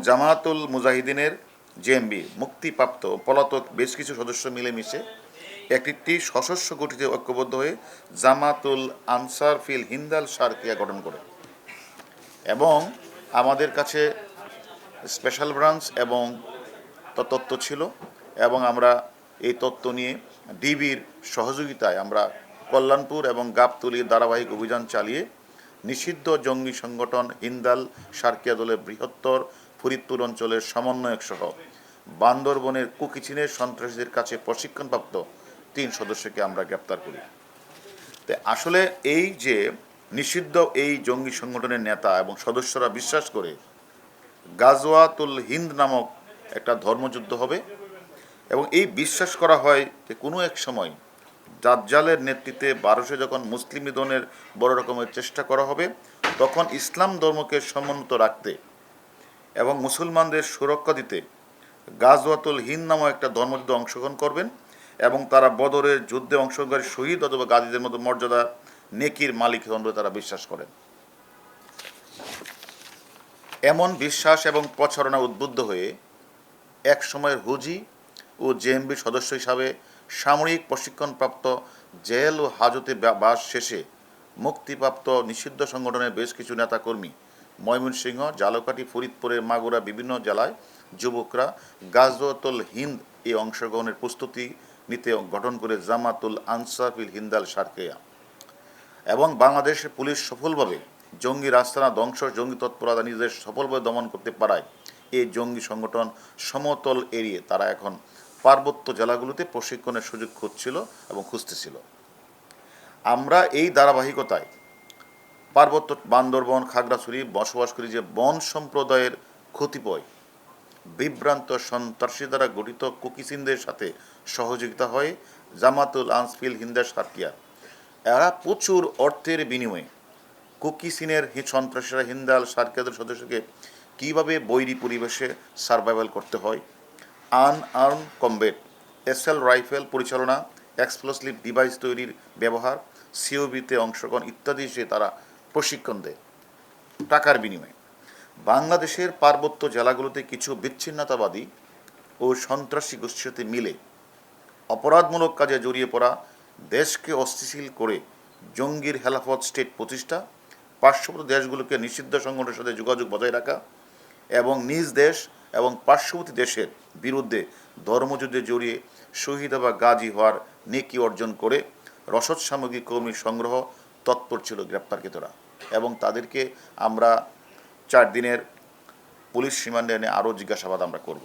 Jamaatul মুজাহিদিনের JMB মুক্তিপ্রাপ্ত পলাতক বেশ কিছু সদস্য মিলেমিশে একটি সশস্ত্র গঠিত ঐক্যবদ্ধ হয়ে জামাতুল আনসার ফিল হিন্দাল শারকিয়া গঠন করে এবং আমাদের কাছে স্পেশাল ব্রাঞ্চ এবং তত্ত্ব ছিল এবং আমরা এই তত্ত্ব নিয়ে ডিবির সহযোগিতায় আমরা কল্যাণপুর এবং গাবতলীর ধারাবাহিক অভিযান চালিয়ে নিষিদ্ধ জঙ্গি সংগঠন হিন্দাল শারকিয়া দলের বৃহত্তর ফরিদপুর অঞ্চলের সমন্বয়ক সহ বান্দরবনের কুকিচিনের সন্ত্রাসীদের কাছে প্রশিক্ষণপ্রাপ্ত 3 সদস্যকে আমরা গ্রেপ্তার করি। তো আসলে এই যে নিষিদ্ধ এই জঙ্গি সংগঠনের নেতা এবং সদস্যরা বিশ্বাস করে গাজওয়াতুল হিন্দ নামক একটা ধর্মযুদ্ধ হবে এবং এই বিশ্বাস করা হয় যে কোনো এক সময় দাজ্জালের নেতৃত্বে ভারতে যখন মুসলিম নিধনের বড় রকমের চেষ্টা করা হবে তখন ইসলাম ধর্মকে সমুন্নত রাখতে এবং মুসলমানদের সুরক্ষা দিতে গাজওয়াতুল হিন্দ নামক একটা ধর্মযুদ্ধে অংশগ্রহণ করবেন এবং তারা বদরের যুদ্ধে অংশগ্রহণকারী শহীদ অথবা গাজীদের মতো মর্যাদা নেকির মালিক হন বলে তারা বিশ্বাস করেন। এমন বিশ্বাস এবং প্রচারণা উদ্বুদ্ধ হয়ে এক সময়ের হুজি ও জেএমবির সদস্য হিসাবে সামরিক প্রশিক্ষণপ্রাপ্ত জেল ও হাজতে বাস শেষে মুক্তিপ্রাপ্ত নিষিদ্ধ সংগঠনের বেশ কিছু নেতাকর্মী ময়মনসিংহ, ঝালকাঠি, ফরিদপুরের মাগুরা বিভিন্ন জেলায় যুবকরা গাজওয়াতুল হিন্দ এই অংশগ্রহণের প্রস্তুতি নিতে গঠন করে জামাতুল আনসার ফিল হিন্দাল শারকিয়া এবং বাংলাদেশের পুলিশ সফলভাবে জঙ্গি রাস্তানা ধ্বংস জঙ্গি তৎপরতা নিজেদের সফলভাবে দমন করতে পারায় এই জঙ্গি সংগঠন সমতল এড়িয়ে তারা এখন পার্বত্য জেলাগুলোতে প্রশিক্ষণের সুযোগ খুঁজছিল এবং খুঁজতেছিল। আমরা এই ধারাবাহিকতায় পার্বত্য বান্দরবন খাগড়াছড়ি বসবাসকারী যে বন সম্প্রদায়ের কতিপয় বিভ্রান্ত সন্ত্রাসী দ্বারা গঠিত কুকিচিনদের সাথে সহযোগিতা হয় জামাতুল আনসার হিন্দ শারকিয়া। এরা প্রচুর অর্থের বিনিময়ে কুকিচিনের সন্ত্রাসীরা হিন্দাল শারকিয়াদের সদস্যকে কীভাবে বৈরী পরিবেশে সার্ভাইভাল করতে হয়, আনআর্ম কমব্যাট, এসএল রাইফেল পরিচালনা, এক্সপ্লোসিভ ডিভাইস তৈরির ব্যবহার, সিওবিতে অংশগ্রহণ ইত্যাদি সে তারা প্রশিক্ষণ দেয় টাকার বিনিময়ে। বাংলাদেশের পার্বত্য জেলাগুলোতে কিছু বিচ্ছিন্নতাবাদী ও সন্ত্রাসী গোষ্ঠীর সাথে মিলে অপরাধমূলক কাজে জড়িয়ে পড়া, দেশকে অস্থিতিশীল করে জঙ্গির হেলাফত স্টেট প্রতিষ্ঠা, পার্শ্ববর্তী দেশগুলোকে নিষিদ্ধ সংগঠনের সাথে যোগাযোগ বজায় রাখা এবং নিজ দেশ এবং পার্শ্ববর্তী দেশের বিরুদ্ধে ধর্মযুদ্ধে জড়িয়ে শহীদ বা গাজী হওয়ার নেকি অর্জন করে রসদ সামগ্রী কর্মী সংগ্রহ তৎপর ছিল গ্রেপ্তারকৃতরা এবং তাদেরকে আমরা 4 দিনের পুলিশ রিমান্ডে এনে আরও জিজ্ঞাসাবাদ আমরা করব।